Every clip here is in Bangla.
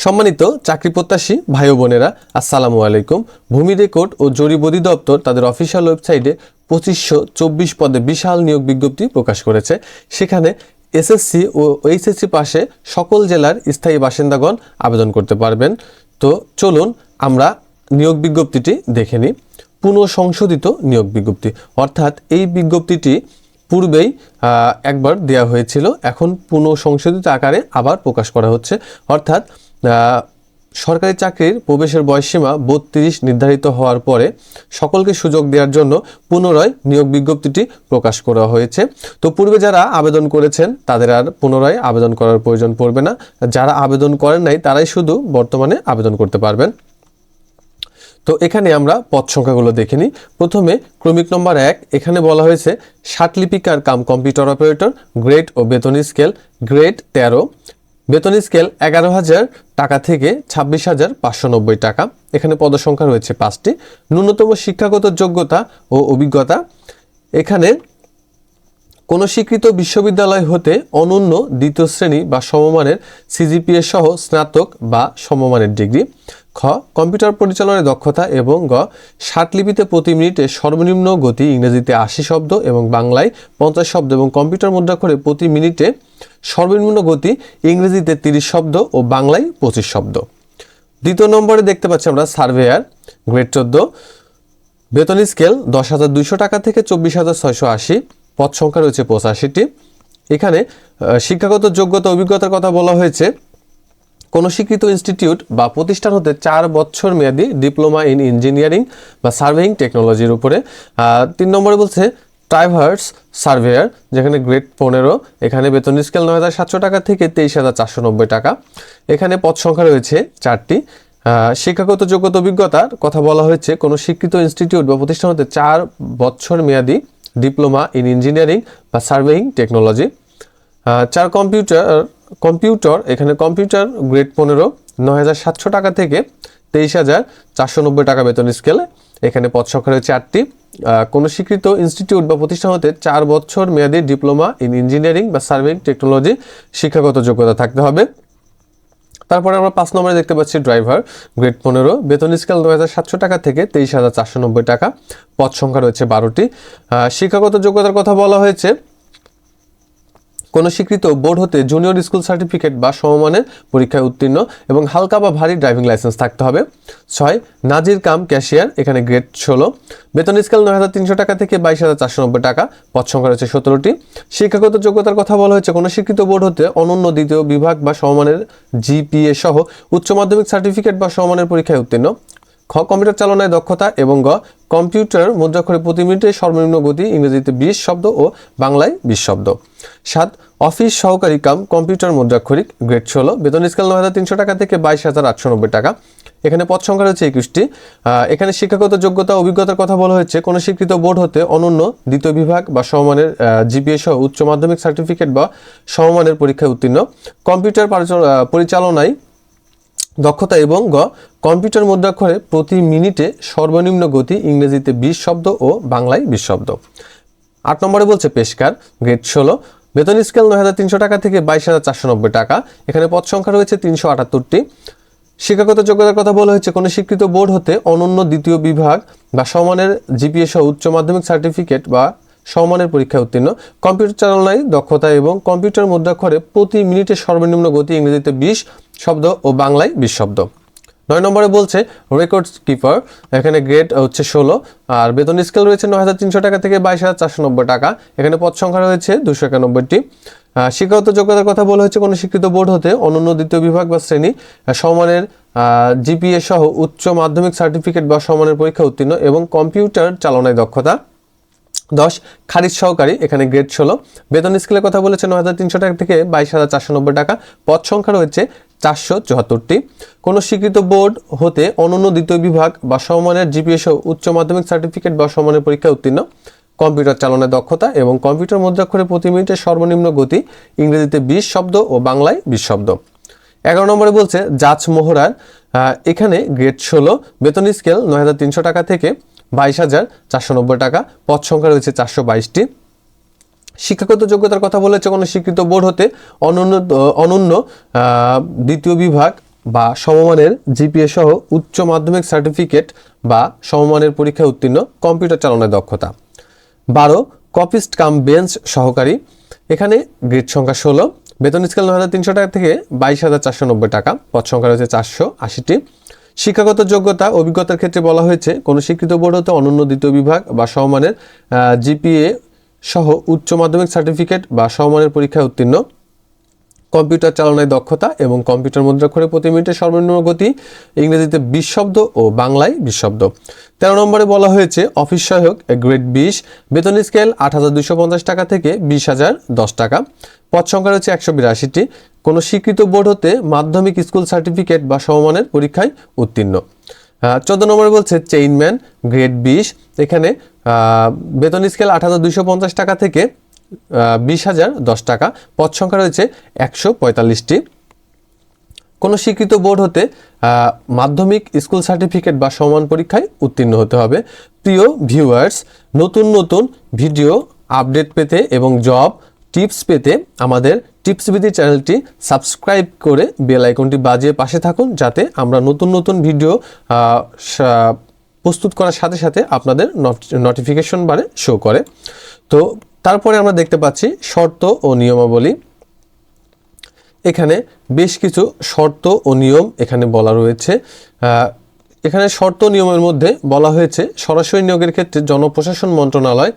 সম্মানিত চাকরি প্রত্যাশী ভাই ও বোনেরা, আসসালামু আলাইকুম। ভূমি রেকর্ড ও জরিপ অধিদপ্তর তাদের অফিসিয়াল ওয়েবসাইটে 2524 পদে বিশাল নিয়োগ বিজ্ঞপ্তি প্রকাশ করেছে। সেখানে এসএসসি ও এইচএসসি পাশে সকল জেলার স্থায়ী বাসিন্দাগণ আবেদন করতে পারবেন। তো চলুন আমরা নিয়োগ বিজ্ঞপ্তিটি দেখে নিই। পুনঃসংশোধিত নিয়োগ বিজ্ঞপ্তি, অর্থাৎ এই বিজ্ঞপ্তিটি পূর্বেই একবার দেওয়া হয়েছিল, এখন পুনঃসংশোধিত আকারে আবার প্রকাশ করা হচ্ছে। অর্থাৎ সরকারি চাকরির প্রবেশের বয়সসীমা 32 নির্ধারিত হওয়ার পরে সকলকে সুযোগ দেওয়ার জন্য পুনরায় নিয়োগ বিজ্ঞপ্তিটি প্রকাশ করা হয়েছে। তো পূর্বে যারা আবেদন করেছেন তাদের আর পুনরায় আবেদন করার প্রয়োজন পড়বে না। যারা আবেদন করেন নাই তারাই শুধু বর্তমানে আবেদন করতে পারবেন। তো এখানে আমরা পদ সংখ্যাগুলো দেখে নিই। প্রথমে ক্রমিক নম্বর 1, এখানে বলা হয়েছে ষাটলিপিকার কাম কম্পিউটার অপারেটর, গ্রেড ও বেতন স্কেল গ্রেড 13, বেতন স্কেল 11,000 টাকা থেকে 26,590 টাকা। এখানে পদসংখ্যা রয়েছে 5টি। ন্যূনতম শিক্ষাগত যোগ্যতা ও অভিজ্ঞতা, এখানে কোনো স্বীকৃত বিশ্ববিদ্যালয় হতে অনন্য দ্বিতীয় শ্রেণী বা সমমানের সিজিপিএ সহ স্নাতক বা সমমানের ডিগ্রি। খ, কম্পিউটার পরিচালনায় দক্ষতা এবং গ, ষাটলিপিতে প্রতি মিনিটে সর্বনিম্ন গতি ইংরেজিতে 80 শব্দ এবং বাংলায় 50 শব্দ এবং কম্পিউটার মুদ্রাক্ষরে প্রতি মিনিটে সর্বনিম্ন গতি ইংরেজিতে 30 শব্দ ও বাংলায় 25 শব্দ। দ্বিতীয় নম্বরে দেখতে পাচ্ছি আমরা সার্ভেয়ার, গ্রেড 14, বেতন স্কেল 10,200 টাকা থেকে 24,680, পদ সংখ্যা রয়েছে 85টি। এখানে শিক্ষাগত যোগ্যতা অভিজ্ঞতার কথা বলা হয়েছে কোনো স্বীকৃত ইনস্টিটিউট বা প্রতিষ্ঠান হতে 4 বছর মেয়াদী ডিপ্লোমা ইন ইঞ্জিনিয়ারিং বা সার্ভেইং টেকনোলজির উপরে। 3 নম্বরে বলছে ট্রাইভার্স সার্ভেয়ার, যেখানে গ্রেড 15, এখানে বেতন স্কেল 9,700 টাকা থেকে 23,490 টাকা। এখানে পদ সংখ্যা রয়েছে 4টি। শিক্ষাগত যোগ্যতা অভিজ্ঞতার কথা বলা হয়েছে কোনো স্বীকৃত ইনস্টিটিউট বা প্রতিষ্ঠান হতে 4 বছর মেয়াদী ডিপ্লোমা ইন ইঞ্জিনিয়ারিং বা সার্ভেইং টেকনোলজি। 4 কম্পিউটার, এখানে কম্পিউটার গ্রেড 15, 9,700 টাকা থেকে 23,490 টাকা বেতন স্কেলে। এখানে পদ সংখ্যা রয়েছে 8টি। কোনো স্বীকৃত ইনস্টিটিউট বা প্রতিষ্ঠান হতে 4 বছর মেয়াদী ডিপ্লোমা ইন ইঞ্জিনিয়ারিং বা সার্ভেইং টেকনোলজি শিক্ষাগত যোগ্যতা থাকতে হবে। তারপরে আমরা 5 নম্বরে দেখতে পাচ্ছি ড্রাইভার, গ্রেড 15, বেতন স্কেল 9,700 টাকা থেকে 23,490 টাকা, পদ সংখ্যা রয়েছে 12টি। শিক্ষাগত যোগ্যতার কথা বলা হয়েছে কোনো স্বীকৃত বোর্ড হতে জুনিয়র স্কুল সার্টিফিকেট বা সমমানের পরীক্ষায় উত্তীর্ণ এবং হালকা বা ভারী ড্রাইভিং লাইসেন্স থাকতে হবে। 6, নাজির কাম ক্যাশিয়ার, এখানে গ্রেড 16, বেতন স্কেল 9,300 টাকা থেকে 22,490 টাকা, পদ সংখ্যা রয়েছে 17টি। শিক্ষাগত যোগ্যতার কথা বলা হয়েছে কোনো স্বীকৃত বোর্ড হতে অনন্য দ্বিতীয় বিভাগ বা সমমানের জিপিএ সহ উচ্চ মাধ্যমিক সার্টিফিকেট বা সমমানের পরীক্ষায় উত্তীর্ণ। খ, কম্পিউটার চালনায় দক্ষতা এবং গ, কম্পিউটার মুদ্রাক্ষরে প্রতি মিনিটে সর্বনিম্ন গতি ইংরেজিতে 20 শব্দ ও বাংলায় 20 শব্দ। 7, অফিস সহকারী কাম কম্পিউটার মুদ্রাক্ষরিক, গ্রেড 16, বেতন স্কেল 9,300 টাকা থেকে 22,890 টাকা। এখানে পদ সংখ্যা রয়েছে 21টি। এখানে শিক্ষাগত যোগ্যতা অভিজ্ঞতার কথা বলা হয়েছে কোনো স্বীকৃত বোর্ড হতে অনন্য দ্বিতীয় বিভাগ বা সমমানের জিপিএ সহ উচ্চ মাধ্যমিক সার্টিফিকেট বা সমমানের পরীক্ষায় উত্তীর্ণ। কম্পিউটার পরিচালনায় দক্ষতা এবং গ, কম্পিউটার মুদ্রাক্ষরে প্রতি মিনিটে সর্বনিম্ন গতি ইংরেজিতে 20 শব্দ ও বাংলায় 20 শব্দ। 8 নম্বরে বলছে পেশকার, গ্রেড 16, বেতন স্কেল 9,300 টাকা থেকে 22,490 টাকা। এখানে পদ সংখ্যা রয়েছে 378টি। শিক্ষাগত যোগ্যতার কথা বলা হয়েছে কোনো স্বীকৃত বোর্ড হতে অনন্য দ্বিতীয় বিভাগ বা সমমানের জিপিএ সহ উচ্চ মাধ্যমিক সার্টিফিকেট বা সমমানের পরীক্ষায় উত্তীর্ণ। কম্পিউটার চালনায় দক্ষতা এবং কম্পিউটার মুদ্রাক্ষরে প্রতি মিনিটে সর্বনিম্ন গতি ইংরেজিতে 20 শব্দ ও বাংলায় 20 শব্দ। 9 নম্বরে বলছে রেকর্ড কিপার, এখানে গ্রেড হচ্ছে 16 আর বেতন স্কেল রয়েছে 9,300 টাকা থেকে 22,490 টাকা। এখানে পদ সংখ্যা রয়েছে 291টি। শিক্ষাগত যোগ্যতার কথা বলা হয়েছে কোনো স্বীকৃত বোর্ড হতে অনন্য দ্বিতীয় বিভাগ বা শ্রেণী সমমানের জিপিএ সহ উচ্চ মাধ্যমিক সার্টিফিকেট বা সমমানের পরীক্ষা উত্তীর্ণ এবং কম্পিউটার চালনায় দক্ষতা। 10, খারিজ সহকারী, এখানে গ্রেড 16, বেতন স্কেলের কথা বলেছে 9,300 টাকা থেকে 22,490 টাকা, পদ সংখ্যা রয়েছে 474টি। কোনো স্বীকৃত বোর্ড হতে অনন্য দ্বিতীয় বিভাগ বা সমমানের জিপিএ সহ উচ্চ মাধ্যমিক সার্টিফিকেট বা সমমানের পরীক্ষায় উত্তীর্ণ। কম্পিউটার চালনায় দক্ষতা এবং কম্পিউটার মুদ্রাক্ষরে প্রতি মিনিটে সর্বনিম্ন গতি ইংরেজিতে 20 শব্দ ও বাংলায় 20 শব্দ। 11 নম্বরে বলছে জাজ মোহরার, এখানে গ্রেড 16, বেতন স্কেল 9,300 টাকা থেকে 22,490 টাকা, পদ সংখ্যা রয়েছে 422টি। শিক্ষাগত যোগ্যতার কথা বলেছে কোনো স্বীকৃত বোর্ড হতে অনন্য দ্বিতীয় বিভাগ বা সমমানের জিপিএ সহ উচ্চ মাধ্যমিক সার্টিফিকেট বা সমমানের পরীক্ষায় উত্তীর্ণ, কম্পিউটার চালনায় দক্ষতা। 12 কপিস্ট কাম বেঞ্চ সহকারী, এখানে গ্রেড সংখ্যা 16, বেতন স্কেল 9,300 টাকা থেকে 22,490 টাকা, পদ সংখ্যা রয়েছে 480টি। শিক্ষাগত যোগ্যতা অভিজ্ঞতার ক্ষেত্রে বলা হয়েছে কোনো স্বীকৃত বোর্ড হতে অনন্য দ্বিতীয় বিভাগ বা সমমানের জিপিএ সহ উচ্চ মাধ্যমিক সার্টিফিকেট বা সমমানের পরীক্ষায় উত্তীর্ণ, কম্পিউটার চালনায় দক্ষতা এবং কম্পিউটার মুদ্রাক্ষরে প্রতি মিনিটে সর্বনিম্ন গতি, ইংরেজিতে 20 শব্দ ও বাংলায় 20 শব্দ। 13 নম্বরে বলা হয়েছে অফিস সহায়ক গ্রেড 20, বেতন স্কেল 8,250 টাকা থেকে 20,010 টাকা, পদ সংখ্যা রয়েছে 182টি, কোনো স্বীকৃত বোর্ড হতে মাধ্যমিক স্কুল সার্টিফিকেট বা সমমানের পরীক্ষায় উত্তীর্ণ। 14 নম্বরে বলছে চেইনম্যান গ্রেড 20, এখানে বেতন স্কেল 8,250 টাকা থেকে 20,010 টাকা, পদ সংখ্যা রয়েছে 145টি, কোনো স্বীকৃত বোর্ড হতে মাধ্যমিক স্কুল সার্টিফিকেট বা সমান পরীক্ষায় উত্তীর্ণ হতে হবে। প্রিয় ভিউয়ার্স, নতুন নতুন ভিডিও আপডেট পেতে এবং জব টিপস পেতে আমাদের টিপস বিডি চ্যানেলটি সাবস্ক্রাইব করে বেল আইকনটি বাজিয়ে পাশে থাকুন, যাতে আমরা নতুন নতুন ভিডিও প্রস্তুত করার সাথে সাথে আপনাদের নোটিফিকেশন বারে শো করে। তো তারপরে আমরা দেখতে পাচ্ছি শর্ত ও নিয়মাবলী। এখানে বেশ কিছু শর্ত ও নিয়ম এখানে বলা রয়েছে। এখানে শর্ত নিয়মের মধ্যে বলা হয়েছে সরাসরি নিয়োগের ক্ষেত্রে জনপ্রশাসন মন্ত্রণালয়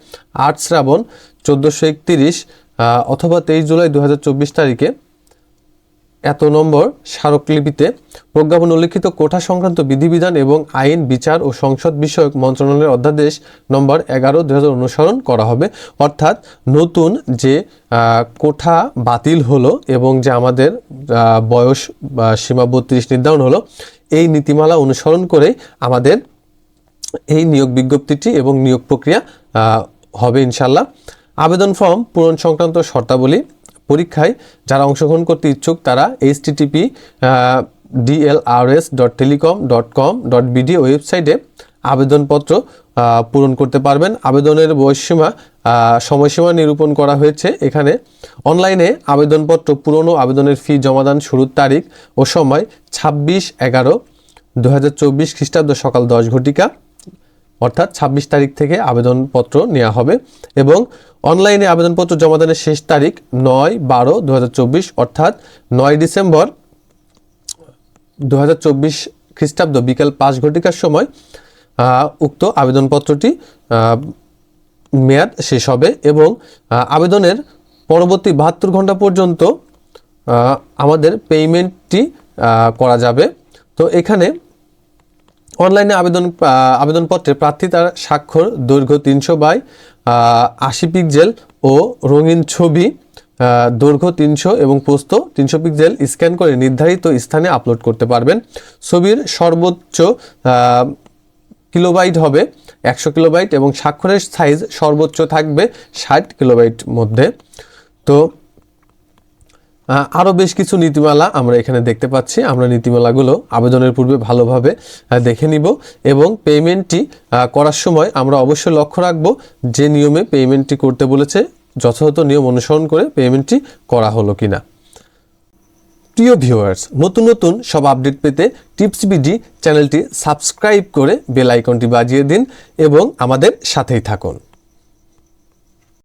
8 শ্রাবণ 1431 অথবা 23 জুলাই 2024 তারিখে এত নম্বর স্মারকলিপিতে প্রজ্ঞাপন উল্লিখিত কোঠা সংক্রান্ত বিধিবিধান এবং আইন, বিচার ও সংসদ বিষয়ক মন্ত্রণালয়ের অধ্যাদেশ নম্বর 11/2000 অনুসরণ করা হবে। অর্থাৎ নতুন যে কোঠা বাতিল হলো এবং যে আমাদের বয়স সীমা 32 নির্ধারণ হলো, এই নীতিমালা অনুসরণ করে আমাদের এই নিয়োগ বিজ্ঞপ্তিটি এবং নিয়োগ প্রক্রিয়া হবে ইনশাল্লাহ। আবেদন ফর্ম পূরণ সংক্রান্ত শর্তাবলী। পরীক্ষায় যারা অংশগ্রহণ করতে ইচ্ছুক তারা http://dlrs.telecom.com.bd ওয়েবসাইটে আবেদনপত্র পূরণ করতে পারবেন। আবেদনের বয়সসীমা সময়সীমা নিরূপণ করা হয়েছে। এখানে অনলাইনে আবেদনপত্র পূরণ ও আবেদনের ফি জমাদান শুরুর তারিখ ও সময় 26/11/2024 খ্রিস্টাব্দ সকাল 10 ঘটিকা, অর্থাৎ 26 তারিখ থেকে আবেদনপত্র নেওয়া হবে এবং অনলাইনে আবেদনপত্র জমাদানের শেষ তারিখ 9/12/2024 অর্থাৎ 9 ডিসেম্বর 2024 খ্রিস্টাব্দ বিকেল 5 ঘটিকার সময় উক্ত আবেদনপত্রটি মেয়াদ শেষ হবে এবং আবেদনের পরবর্তী 72 ঘন্টা পর্যন্ত আমাদের পেমেন্টটি করা যাবে। তো এখানে অনলাইনে আবেদনপত্রে প্রার্থী তার স্বাক্ষর, দৈর্ঘ্য 300/80 পিক্সেল ও রঙিন ছবি, দৈর্ঘ্য 300 এবং প্রস্থ 300 পিক্সেল স্ক্যান করে নির্ধারিত স্থানে আপলোড করতে পারবেন। ছবির সর্বোচ্চ কিলোবাইট হবে 100 কিলোবাইট এবং স্বাক্ষরের সাইজ সর্বোচ্চ থাকবে 60 কিলোবাইট মধ্যে। তো আরও বেশ কিছু নীতিমালা আমরা এখানে দেখতে পাচ্ছি। আমরা নীতিমালাগুলো আবেদনের পূর্বে ভালোভাবে দেখে নিব এবং পেমেন্টটি করার সময় আমরা অবশ্যই লক্ষ্য রাখব যে নিয়মে পেমেন্টটি করতে বলেছে যথাযথ নিয়ম অনুসরণ করে পেমেন্টটি করা হলো কিনা। প্রিয় ভিউয়ার্স, নতুন নতুন সব আপডেট পেতে টিপস বিডি চ্যানেলটি সাবস্ক্রাইব করে বেল আইকনটি বাজিয়ে দিন এবং আমাদের সাথেই থাকুন।